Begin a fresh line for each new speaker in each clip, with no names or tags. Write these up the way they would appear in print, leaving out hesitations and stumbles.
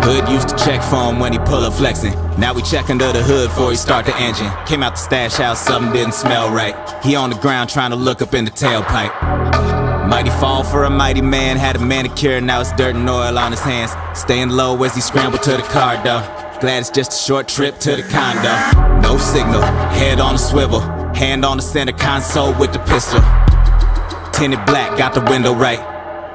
Hood used to check for him when he pull up flexing. Now we check under the hood before he start the engine. Came out the stash house, something didn't smell right. He on the ground trying to look up in the tailpipe. Mighty fall for a mighty man. Had a manicure, now it's dirt and oil on his hands. Staying low as he scrambled to the car door. Glad it's just a short trip to the condo. No signal, head on a swivel. Hand on the center console with the pistol. Tinted black, got the window right.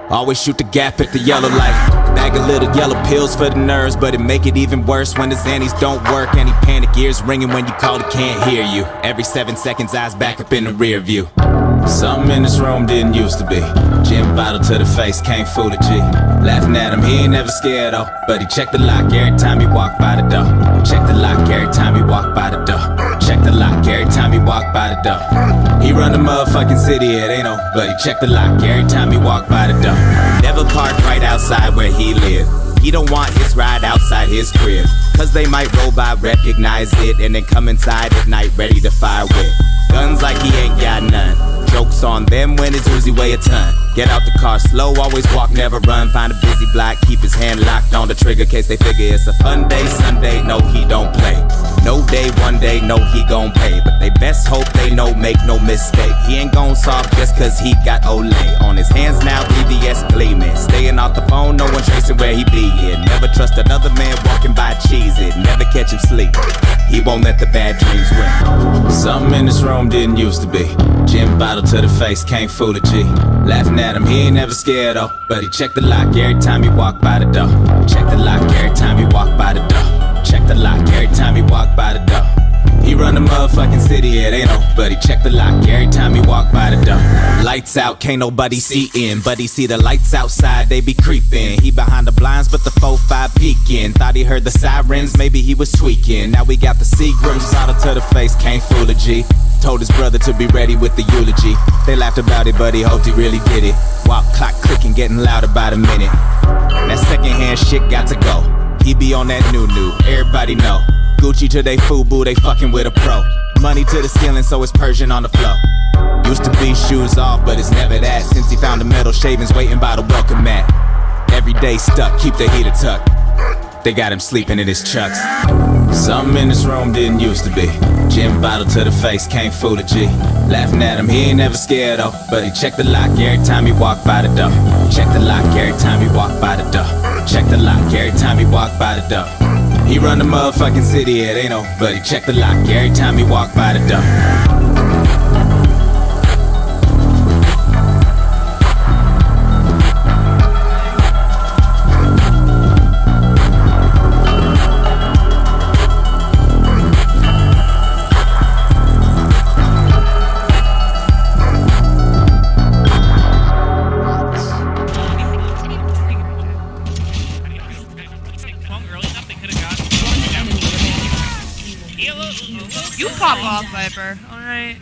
Always shoot the gap at the yellow light. Bag of little yellow pills for the nerves, but it make it even worse when the Xannies don't work. Any panic ears ringing when you call, it can't hear you. Every 7 seconds, eyes back up in the rear view. Something in this room didn't used to be. Gin bottle to the face, can't fool a G. Laughing at him, he ain't never scared though. But he checked the lock every time he walked by the door. Check the lock every time he walked by the door. Check the lock every time he walked by the door. He run the motherfucking city, it ain't no. But he checked the lock every time he walked by the door. Never park right outside where he live. He don't want his ride outside his crib. Cause they might roll by, recognize it, and then come inside at night ready to fire with guns like he ain't got none. Jokes on them when his Uzi weigh a ton. Get out the car slow, always walk, never run. Find a busy block, keep his hand locked on the trigger case they figure it's a fun day. Sunday, no he don't play. No day, one day, no he gon' pay. But they best hope they know, make no mistake. He ain't gon' solve just cause he got Olay. On his hands now, BBS gleaming. Staying off the phone, no one tracing where he be in. Never trust another man walking by, cheese it. Never catch him sleep, he won't let the bad dreams win. Something in this room didn't used to be. Gin bottle to the face, can't fool a G. Laughing at him, he ain't never scared though. But he checked the lock every time he walked by the door. Check the lock every time he walked by the door. Check the lock every time he walked by the door. He run the motherfucking city, it ain't no. But he check the lock every time he walk by the door. Lights out, can't nobody see in. But he see the lights outside, they be creeping. He behind the blinds, but the 4-5 peeking. Thought he heard the sirens, maybe he was tweaking. Now we got the Seagrams, bottle to the face, can't fool a G. Told his brother to be ready with the eulogy. They laughed about it, but he hoped he really did it. Walk clock clicking, getting loud about a minute. That secondhand shit got to go. He be on that new, everybody know. Gucci to they FUBU, they fucking with a pro. Money to the ceiling, so it's Persian on the floor. Used to be shoes off, but it's never that. Since he found the metal shavings waiting by the welcome mat. Every day stuck, keep the heater tucked. They got him sleeping in his chucks. Something in this room didn't used to be. Gin bottle to the face, can't fool a G. Laughing at him, he ain't never scared though. But he checked the lock every time he walked by the door. Check the lock every time he walked by the door. Check the lock every time he walked by the door. He run the motherfucking city, it ain't no. But he check the lock every time he walk by the door.
You pop off, Viper. Alright.